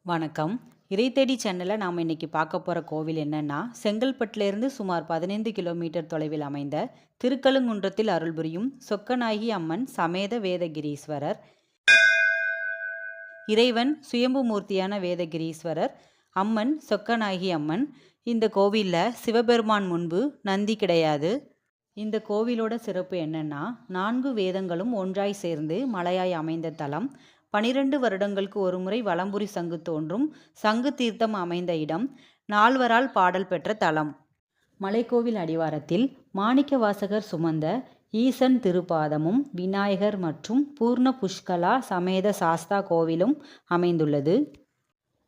வணக்கம். இறை தேடி சேனலில் நாம் இன்னைக்கு பார்க்க போகிற கோவில் என்னன்னா, செங்கல்பட்டிலிருந்து சுமார் 15 கிலோமீட்டர் தொலைவில் அமைந்த திருக்கழுங்குன்றத்தில் அருள்புரியும் சொக்கநாயகி அம்மன் சமேத வேதகிரீஸ்வரர். இறைவன் சுயம்பு மூர்த்தியான வேதகிரீஸ்வரர், அம்மன் சொக்கநாயகி அம்மன். இந்த கோவிலில் சிவபெருமான் முன்பு நந்தி கிடையாது. இந்த கோவிலோட சிறப்பு என்னன்னா, 4 வேதங்களும் ஒன்றாய் சேர்ந்து மலையாய் அமைந்த தலம். 12 வருடங்களுக்கு ஒருமுறை வலம்புரி சங்கு தோன்றும் சங்கு தீர்த்தம் அமைந்த இடம். நால்வரால் பாடல் பெற்ற தலம். மலைக்கோவில் அடிவாரத்தில் மாணிக்க வாசகர் சுமந்த ஈசன் திருப்பாதமும் விநாயகர் மற்றும் பூர்ண புஷ்கலா சமேத சாஸ்தா கோவிலும் அமைந்துள்ளது.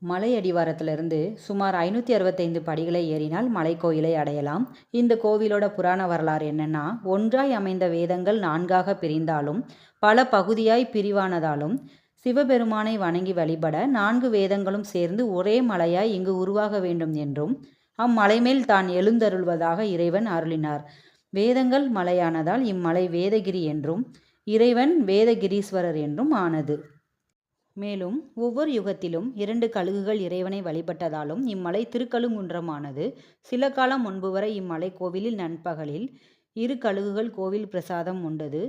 மலை அடிவாரத்திலிருந்து சுமார் 565 படிகளை ஏறினால் மலைக்கோயிலை அடையலாம். இந்த கோவிலோட புராண வரலாறு என்னன்னா, ஒன்றாய் அமைந்த வேதங்கள் 4ஆக பிரிந்தாலும் பல பகுதியாய் பிரிவானதாலும் சிவபெருமானை வணங்கி வழிபட 4 வேதங்களும் சேர்ந்து ஒரே மலையாய் இங்கு உருவாக வேண்டும் என்றும் அம்மலை மேல் தான் எழுந்தருள்வதாக இறைவன் அருளினார். வேதங்கள் மலையானதால் இம்மலை வேதகிரி என்றும் இறைவன் வேதகிரீஸ்வரர் என்றும் ஆனது. மேலும் ஒவ்வொரு யுகத்திலும் 2 கழுகுகள் இறைவனை வழிபட்டதாலும் இம்மலை திருக்கழுங்குன்றமானது. சில காலம் முன்பு வரை இம்மலை கோவிலில் நண்பகலில் 2 கழுகுகள் கோவில் பிரசாதம் உண்டது.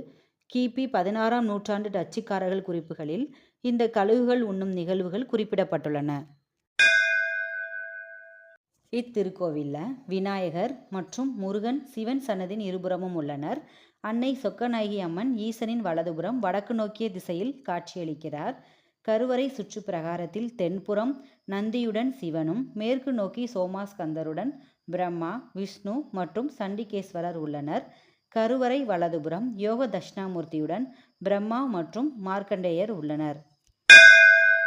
கிபி 16ஆம் நூற்றாண்டு டச்சுக்காரர்கள் குறிப்புகளில் இந்த கழுகுகள் உண்ணும் நிகழ்வுகள் குறிப்பிடப்பட்டுள்ளன. இத்திருக்கோவிலில் விநாயகர் மற்றும் முருகன் சிவன் சன்னதியின் இருபுறமும் உள்ளனர். அன்னை சொக்கநாயகி அம்மன் ஈசனின் வலதுபுறம் வடக்கு நோக்கிய திசையில் காட்சியளிக்கிறார். கருவறை சுற்று பிரகாரத்தில் தென்புறம் நந்தியுடன் சிவனும், மேற்கு நோக்கி சோமாஸ்கந்தருடன் பிரம்மா, விஷ்ணு மற்றும் சண்டிகேஸ்வரர் உள்ளனர். கருவறை வலதுபுறம் யோக தட்சிணாமூர்த்தியுடன் பிரம்மா மற்றும் மார்க்கண்டேயர் உள்ளனர்.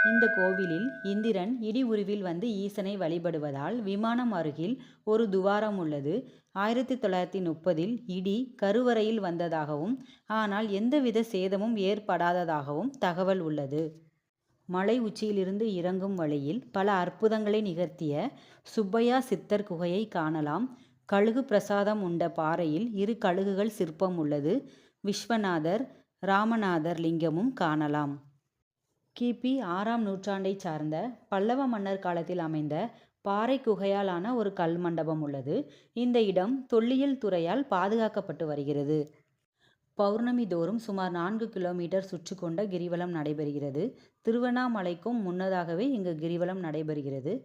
இந்த கோவிலில் இந்திரன் இடி உருவில் வந்து ஈசனை வழிபடுவதால் விமானம் அருகில் ஒரு துவாரம் உள்ளது. 1930இல் இடி கருவறையில் வந்ததாகவும் ஆனால் எந்தவித சேதமும் ஏற்படாததாகவும் தகவல் உள்ளது. மலை உச்சியிலிருந்து இறங்கும் வழியில் பல அற்புதங்களை நிகழ்த்திய சுப்பையா சித்தர் குகையை காணலாம். கழுகு பிரசாதம் உண்ட பாறையில் 2 கழுகுகள் சிற்பம் உள்ளது. விஸ்வநாதர், ராமநாதர் லிங்கமும் காணலாம். கிபி 6ஆம் நூற்றாண்டை சார்ந்த பல்லவ மன்னர் காலத்தில் அமைந்த பாறை குகையால் ஆன ஒரு கல் மண்டபம் உள்ளது. இந்த இடம் தொல்லியல் துறையால் பாதுகாக்கப்பட்டு வருகிறது. பௌர்ணமி தோறும் சுமார் 4 கிலோமீட்டர் சுற்று கொண்ட கிரிவலம் நடைபெறுகிறது. திருவண்ணாமலைக்கும் முன்னதாகவே இங்கு கிரிவலம் நடைபெறுகிறது.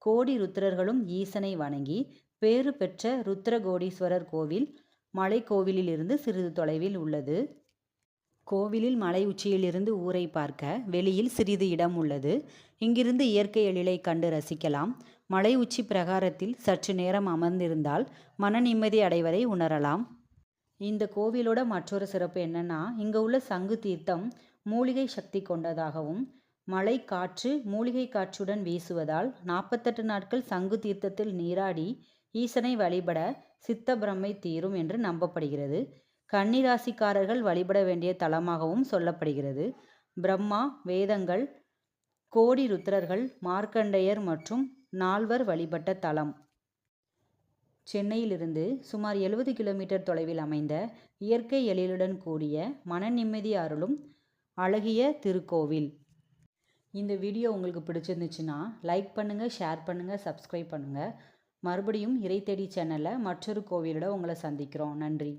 கோடி ருத்ரர்களும் ஈசனை வணங்கி பேறு பெற்ற ருத்ரகோடீஸ்வரர் கோவில் மலைக்கோவிலில் இருந்து சிறிது தொலைவில் உள்ளது. கோவிலில் மலை உச்சியிலிருந்து ஊரை பார்க்க வெளியில் சிறிது இடம் உள்ளது. இங்கிருந்து இயற்கை எழிலை கண்டு ரசிக்கலாம். மலை உச்சி பிரகாரத்தில் சற்று நேரம் அமர்ந்திருந்தால் மன நிம்மதி அடைவதை உணரலாம். இந்த கோவிலோட மற்றொரு சிறப்பு என்னன்னா, இங்கே உள்ள சங்கு தீர்த்தம் மூலிகை சக்தி கொண்டதாகவும் மழை காற்று மூலிகை காற்றுடன் வீசுவதால் 48 நாட்கள் சங்கு தீர்த்தத்தில் நீராடி ஈசனை வழிபட சித்த பிரம்மை தீரும் என்று நம்பப்படுகிறது. கன்னிராசிக்காரர்கள் வழிபட வேண்டிய தலமாகவும் சொல்லப்படுகிறது. பிரம்மா, வேதங்கள், கோடி ருத்ரர்கள், மார்க்கண்டேயர் மற்றும் 4வர் வழிபட்ட தலம். சென்னையிலிருந்து சுமார் 70 கிலோமீட்டர் தொலைவில் அமைந்த இயற்கை எழிலுடன் கூடிய மன நிம்மதி அருளும் அழகிய திருக்கோவில். இந்த வீடியோ உங்களுக்கு பிடிச்சிருந்துச்சுன்னா லைக் பண்ணுங்கள், ஷேர் பண்ணுங்கள், சப்ஸ்கிரைப் பண்ணுங்கள். மறுபடியும் இறை தேடி சேனலில் மற்றொரு கோவிலோட உங்களை சந்திக்கிறோம். நன்றி.